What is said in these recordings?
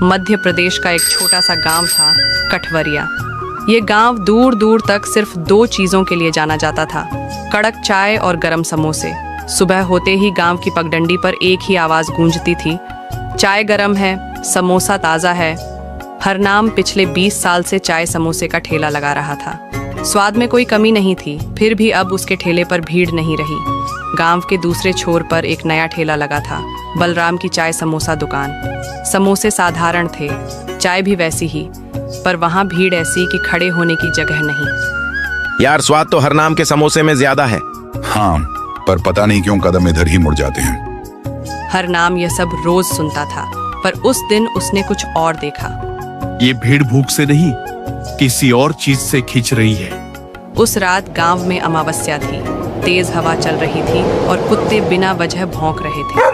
मध्य प्रदेश का एक छोटा सा गांव था, कठवरिया। ये गांव दूर दूर तक सिर्फ दो चीज़ों के लिए जाना जाता था, कड़क चाय और गरम समोसे। सुबह होते ही गांव की पगडंडी पर एक ही आवाज़ गूंजती थी, चाय गरम है, समोसा ताज़ा है। हरनाम पिछले 20 साल से चाय समोसे का ठेला लगा रहा था। स्वाद में कोई कमी नहीं थी, फिर भी अब उसके ठेले पर भीड़ नहीं रही। गांव के दूसरे छोर पर एक नया ठेला लगा था, बलराम की चाय समोसा दुकान। समोसे साधारण थे, चाय भी वैसी ही, पर वहां भीड़ ऐसी कि खड़े होने की जगह नहीं। यार, स्वाद तो हरनाम के समोसे में ज्यादा है। हाँ, पर पता नहीं क्यों कदम इधर ही मुड़ जाते हैं। हरनाम यह सब रोज सुनता था, पर उस दिन उसने कुछ और देखा। ये भीड़ भूख से नहीं, किसी और चीज से खींच रही है। उस रात गांव में अमावस्या थी, तेज हवा चल रही थी और कुत्ते बिना वजह भौंक रहे थे।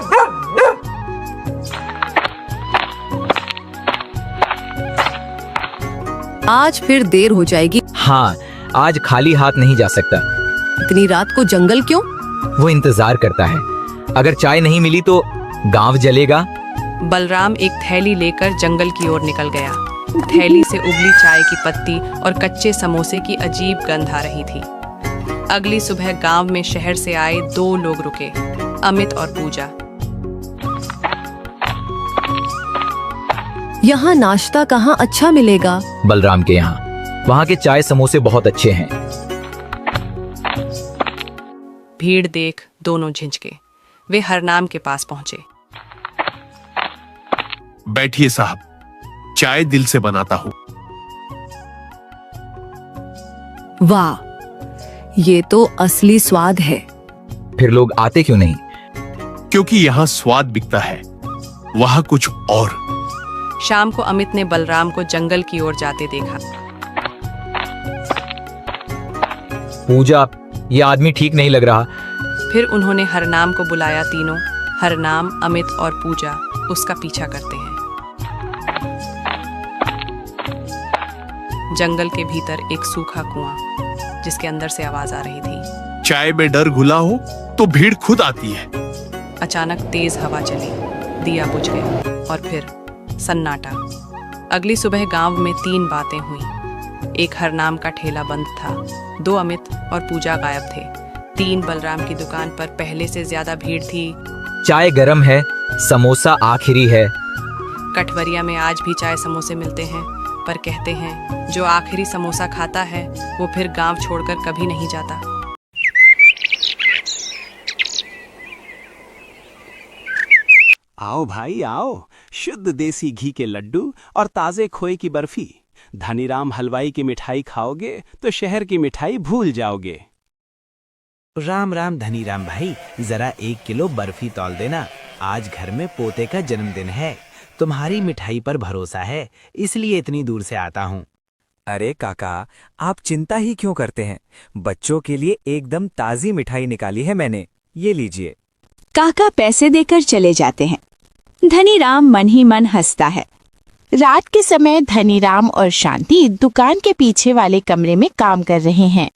आज फिर देर हो जाएगी। हाँ, आज खाली हाथ नहीं जा सकता। इतनी रात को जंगल क्यों? वो इंतजार करता है, अगर चाय नहीं मिली तो गांव जलेगा। बलराम एक थैली लेकर जंगल की ओर निकल गया। थैली से उबली चाय की पत्ती और कच्चे समोसे की अजीब गंध आ रही थी। अगली सुबह गांव में शहर से आए दो लोग रुके, अमित और पूजा। यहाँ नाश्ता कहाँ अच्छा मिलेगा? बलराम के यहाँ। वहाँ के चाय समोसे बहुत अच्छे हैं। भीड़ देख दोनों झिंझके। वे हरनाम के पास पहुंचे। बैठिए साहब, चाय दिल से बनाता हूँ। वाह, ये तो असली स्वाद है। फिर लोग आते क्यों नहीं? क्योंकि यहाँ स्वाद बिकता है, वहाँ कुछ और। शाम को अमित ने बलराम को जंगल की ओर जाते देखा। पूजा, ये आदमी ठीक नहीं लग रहा। फिर उन्होंने हरनाम को बुलाया। तीनों, हरनाम, अमित और पूजा, उसका पीछा करते हैं। जंगल के भीतर एक सूखा कुआं, जिसके अंदर से आवाज आ रही थी। चाय में डर घुला हो तो भीड़ खुद आती है। अचानक तेज हवा चली, दिया बुझ गया और फिर सन्नाटा। अगली सुबह गांव में 3 बातें हुई। एक, हरनाम का ठेला बंद था। 2, अमित और पूजा गायब थे। 3, बलराम की दुकान पर पहले से ज्यादा भीड़ थी। चाय गरम है, समोसा आखिरी है। कठवरिया में आज भी चाय समोसे मिलते हैं, पर कहते हैं जो आखिरी समोसा खाता है वो फिर गांव छोड़कर कभी नहीं जाता। आओ भाई आओ, शुद्ध देसी घी के लड्डू और ताजे खोए की बर्फी। धनीराम हलवाई की मिठाई खाओगे तो शहर की मिठाई भूल जाओगे। राम राम धनीराम भाई, जरा 1 किलो बर्फी तौल देना। आज घर में पोते का जन्मदिन है, तुम्हारी मिठाई पर भरोसा है, इसलिए इतनी दूर से आता हूँ। अरे काका, आप चिंता ही क्यों करते हैं? बच्चों के लिए एकदम ताज़ी मिठाई निकाली है मैंने, ये लीजिए। काका पैसे देकर चले जाते हैं। धनीराम मन ही मन हंसता है। रात के समय धनीराम और शांति दुकान के पीछे वाले कमरे में काम कर रहे हैं।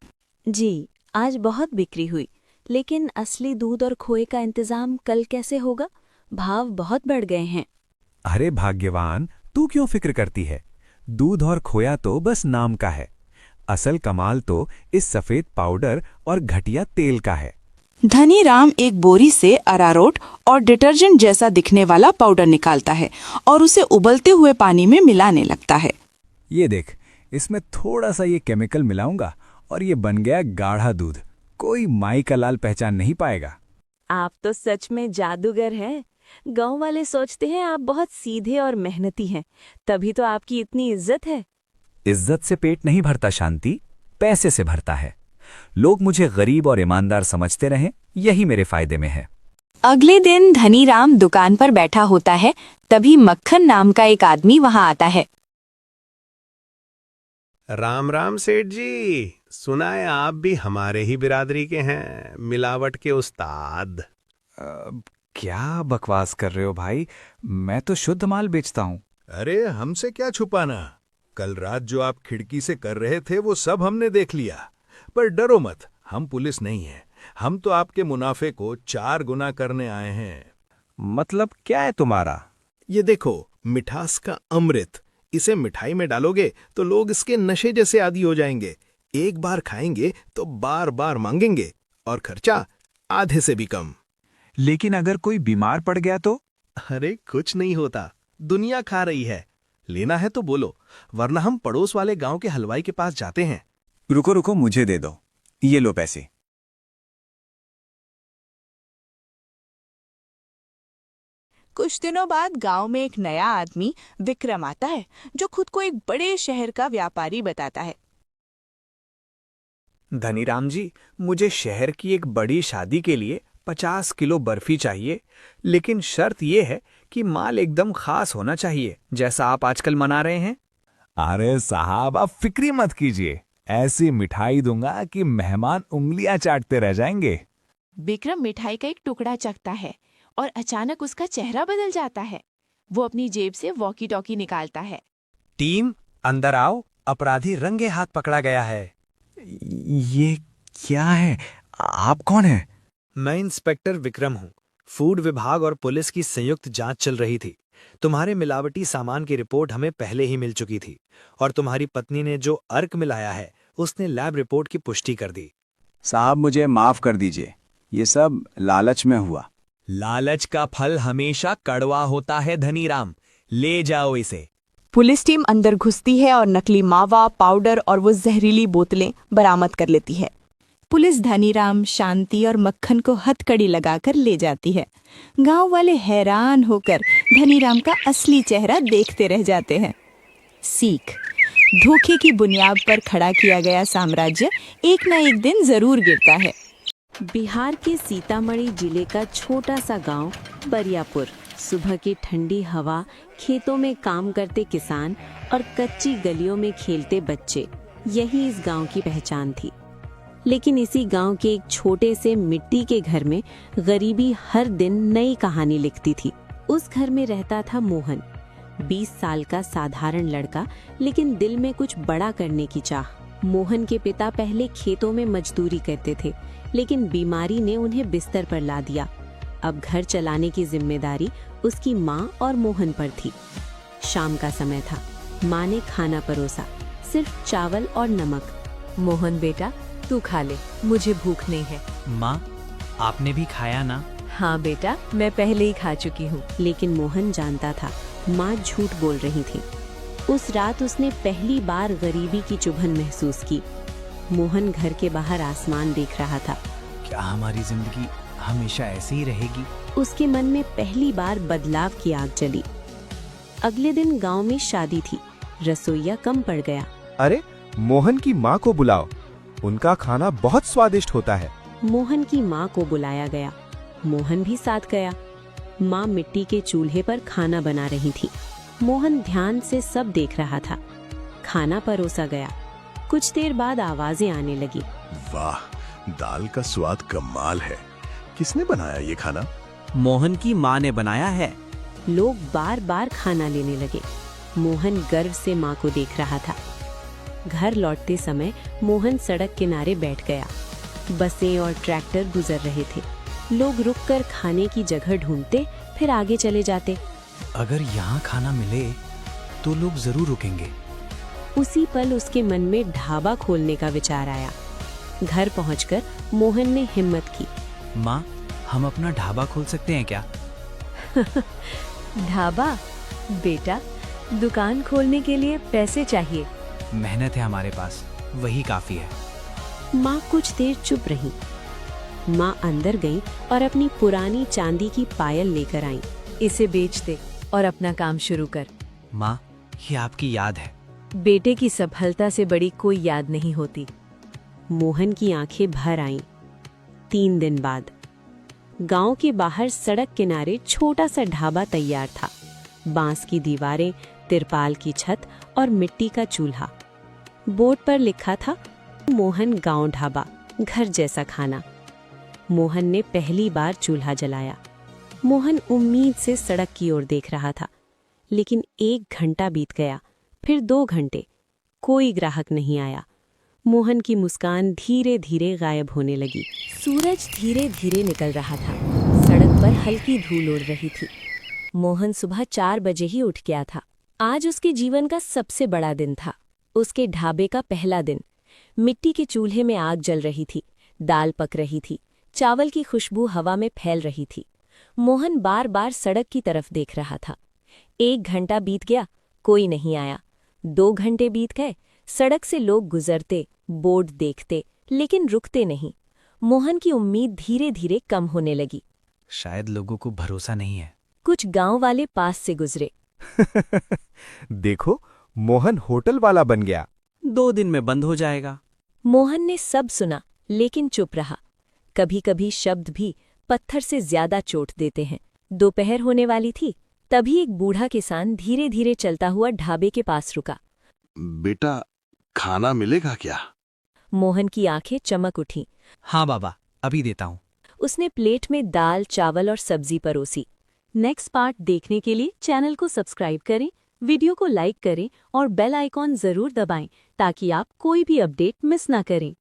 जी, आज बहुत बिक्री हुई, लेकिन असली दूध और खोए का इंतजाम कल कैसे होगा? भाव बहुत बढ़ गए हैं। अरे भाग्यवान, तू क्यों फिक्र करती है? दूध और खोया तो बस नाम का है, असल कमाल तो इस सफेद पाउडर और घटिया तेल का है। धनीराम एक बोरी से अरारोट और डिटर्जेंट जैसा दिखने वाला पाउडर निकालता है और उसे उबलते हुए पानी में मिलाने लगता है। ये देख, इसमें थोड़ा सा ये केमिकल मिलाऊंगा और ये बन गया गाढ़ा दूध। कोई माई का लाल पहचान नहीं पाएगा। आप तो सच में जादूगर हैं। गांव वाले सोचते हैं आप बहुत सीधे और मेहनती हैं, तभी तो आपकी इतनी इज्जत है। इज्जत से पेट नहीं भरता शांति, पैसे से भरता है। लोग मुझे गरीब और ईमानदार समझते रहें, यही मेरे फायदे में है। अगले दिन धनीराम दुकान पर बैठा होता है, तभी मक्खन नाम का एक आदमी वहां आता है। राम राम सेठ जी, सुना है आप भी हमारे ही बिरादरी के हैं, मिलावट के उस्ताद। क्या बकवास कर रहे हो भाई? मैं तो शुद्ध माल बेचता हूँ। अरे हमसे क्या छुपाना, कल रात जो आप खिड़की से कर रहे थे वो सब हमने देख लिया। पर डरो मत, हम पुलिस नहीं हैं, हम तो आपके मुनाफे को 4 गुना करने आए हैं। मतलब क्या है तुम्हारा? ये देखो, मिठास का अमृत। इसे मिठाई में डालोगे तो लोग इसके नशे जैसे आदी हो जाएंगे। एक बार खाएंगे तो बार बार मांगेंगे, और खर्चा आधे से भी कम। लेकिन अगर कोई बीमार पड़ गया तो? अरे कुछ नहीं होता, दुनिया खा रही है। लेना है तो बोलो, वरना हम पड़ोस वाले गांव के हलवाई के पास जाते हैं। रुको रुको, मुझे दे दो, ये लो पैसे। कुछ दिनों बाद गांव में एक नया आदमी विक्रम आता है, जो खुद को एक बड़े शहर का व्यापारी बताता है। धनीराम जी, मुझे शहर की एक बड़ी शादी के लिए 50 किलो बर्फी चाहिए, लेकिन शर्त यह है कि माल एकदम खास होना चाहिए, जैसा आप आजकल मना रहे हैं। अरे साहब, आप फिक्री मत कीजिए, ऐसी मिठाई दूंगा कि मेहमान उंगलियां चाटते रह जाएंगे। विक्रम मिठाई का एक टुकड़ा चखता है और अचानक उसका चेहरा बदल जाता है। वो अपनी जेब से वॉकी टॉकी निकालता है। टीम, अंदर आओ, अपराधी रंगे हाथ पकड़ा गया है। ये क्या है? आप कौन हैं? मैं इंस्पेक्टर विक्रम हूँ। फूड विभाग और पुलिस की संयुक्त जांच चल रही थी। तुम्हारे मिलावटी सामान की रिपोर्ट हमें पहले ही मिल चुकी थी, और तुम्हारी पत्नी ने जो अर्क मिलाया है उसने लैब रिपोर्ट की पुष्टि कर दी। साहब, मुझे माफ कर दीजिए, ये सब लालच में हुआ। लालच का फल हमेशा कड़वा होता है धनीराम, ले जाओ इसे। पुलिस टीम अंदर घुसती है और नकली मावा, पाउडर और वो जहरीली बोतलें बरामद कर लेती है। पुलिस धनीराम, शांति और मक्खन को हथकड़ी लगाकर ले जाती है। गांव वाले हैरान होकर धनीराम का असली चेहरा देखते रह जाते हैं। सीख: धोखे की बुनियाद पर खड़ा किया गया साम्राज्य एक न एक दिन जरूर गिरता है। बिहार के सीतामढ़ी जिले का छोटा सा गांव बरियापुर। सुबह की ठंडी हवा, खेतों में काम करते किसान और कच्ची गलियों में खेलते बच्चे, यही इस गांव की पहचान थी। लेकिन इसी गांव के एक छोटे से मिट्टी के घर में गरीबी हर दिन नई कहानी लिखती थी। उस घर में रहता था मोहन, 20 साल का साधारण लड़का, लेकिन दिल में कुछ बड़ा करने की चाह। मोहन के पिता पहले खेतों में मजदूरी करते थे, लेकिन बीमारी ने उन्हें बिस्तर पर ला दिया। अब घर चलाने की जिम्मेदारी उसकी माँ और मोहन पर थी। शाम का समय था। माँ ने खाना परोसा, सिर्फ चावल और नमक। मोहन बेटा, तू खा ले, मुझे भूख नहीं है। माँ, आपने भी खाया ना? हाँ बेटा, मैं पहले ही खा चुकी हूँ। लेकिन मोहन जानता था माँ झूठ बोल रही थी। उस रात उसने पहली बार गरीबी की चुभन महसूस की। मोहन घर के बाहर आसमान देख रहा था। क्या हमारी जिंदगी हमेशा ऐसी ही रहेगी? उसके मन में पहली बार बदलाव की आग जली। अगले दिन गांव में शादी थी। रसोइया कम पड़ गया। अरे, मोहन की माँ को बुलाओ, उनका खाना बहुत स्वादिष्ट होता है। मोहन की माँ को बुलाया गया। मोहन भी साथ गया। माँ मिट्टी के चूल्हे पर खाना बना रही थी। मोहन ध्यान से सब देख रहा था। खाना परोसा गया। कुछ देर बाद आवाजें आने लगी। वाह, दाल का स्वाद कमाल है। किसने बनाया ये खाना? मोहन की माँ ने बनाया है। लोग बार बार खाना लेने लगे। मोहन गर्व से माँ को देख रहा था। घर लौटते समय मोहन सड़क किनारे बैठ गया। बसें और ट्रैक्टर गुजर रहे थे। लोग रुककर खाने की जगह ढूंढते, फिर आगे चले जाते। अगर यहाँ खाना मिले तो लोग जरूर रुकेंगे। उसी पल उसके मन में ढाबा खोलने का विचार आया। घर पहुंचकर मोहन ने हिम्मत की। माँ, हम अपना ढाबा खोल सकते हैं क्या? ढाबा? बेटा, दुकान खोलने के लिए पैसे चाहिए। मेहनत है हमारे पास, वही काफी है। माँ कुछ देर चुप रही। माँ अंदर गई और अपनी पुरानी चांदी की पायल लेकर आई। इसे बेच दे और अपना काम शुरू कर। माँ, ये आपकी याद है। बेटे की सफलता से बड़ी कोई याद नहीं होती। मोहन की आंखें भर आईं। 3 दिन बाद गांव के बाहर सड़क किनारे छोटा सा ढाबा तैयार था। बांस की दीवारें, तिरपाल की छत और मिट्टी का चूल्हा। बोर्ड पर लिखा था, मोहन गांव ढाबा, घर जैसा खाना। मोहन ने पहली बार चूल्हा जलाया। मोहन उम्मीद से सड़क की ओर देख रहा था। लेकिन 1 घंटा बीत गया, फिर 2 घंटे। कोई ग्राहक नहीं आया। मोहन की मुस्कान धीरे धीरे गायब होने लगी। सूरज धीरे धीरे निकल रहा था। सड़क पर हल्की धूल उड़ रही थी। मोहन सुबह 4 बजे ही उठ गया था। आज उसके जीवन का सबसे बड़ा दिन था। उसके ढाबे का पहला दिन। मिट्टी के चूल्हे में आग जल रही थी, दाल पक रही थी, चावल की खुशबू हवा में फैल रही थी। मोहन बार बार सड़क की तरफ देख रहा था। 1 घंटा बीत गया, कोई नहीं आया। 2 घंटे बीत गए, सड़क से लोग गुजरते, बोर्ड देखते, लेकिन रुकते नहीं। मोहन की उम्मीद धीरे धीरे कम होने लगी। शायद लोगों को भरोसा नहीं है। कुछ गांव वाले पास से गुजरे। देखो, मोहन होटल वाला बन गया। 2 दिन में बंद हो जाएगा। मोहन ने सब सुना, लेकिन चुप रहा। कभी कभी शब्द भी पत्थर से ज्यादा चोट देते हैं। दोपहर होने वाली थी, तभी एक बूढ़ा किसान धीरे धीरे चलता हुआ ढाबे के पास रुका। बेटा, खाना मिलेगा क्या? मोहन की आंखें चमक उठी। हाँ बाबा, अभी देता हूँ। उसने प्लेट में दाल, चावल और सब्जी परोसी। नेक्स्ट पार्ट देखने के लिए चैनल को सब्सक्राइब करें, वीडियो को लाइक करें और बेल आइकॉन जरूर दबाएं ताकि आप कोई भी अपडेट मिस ना करें।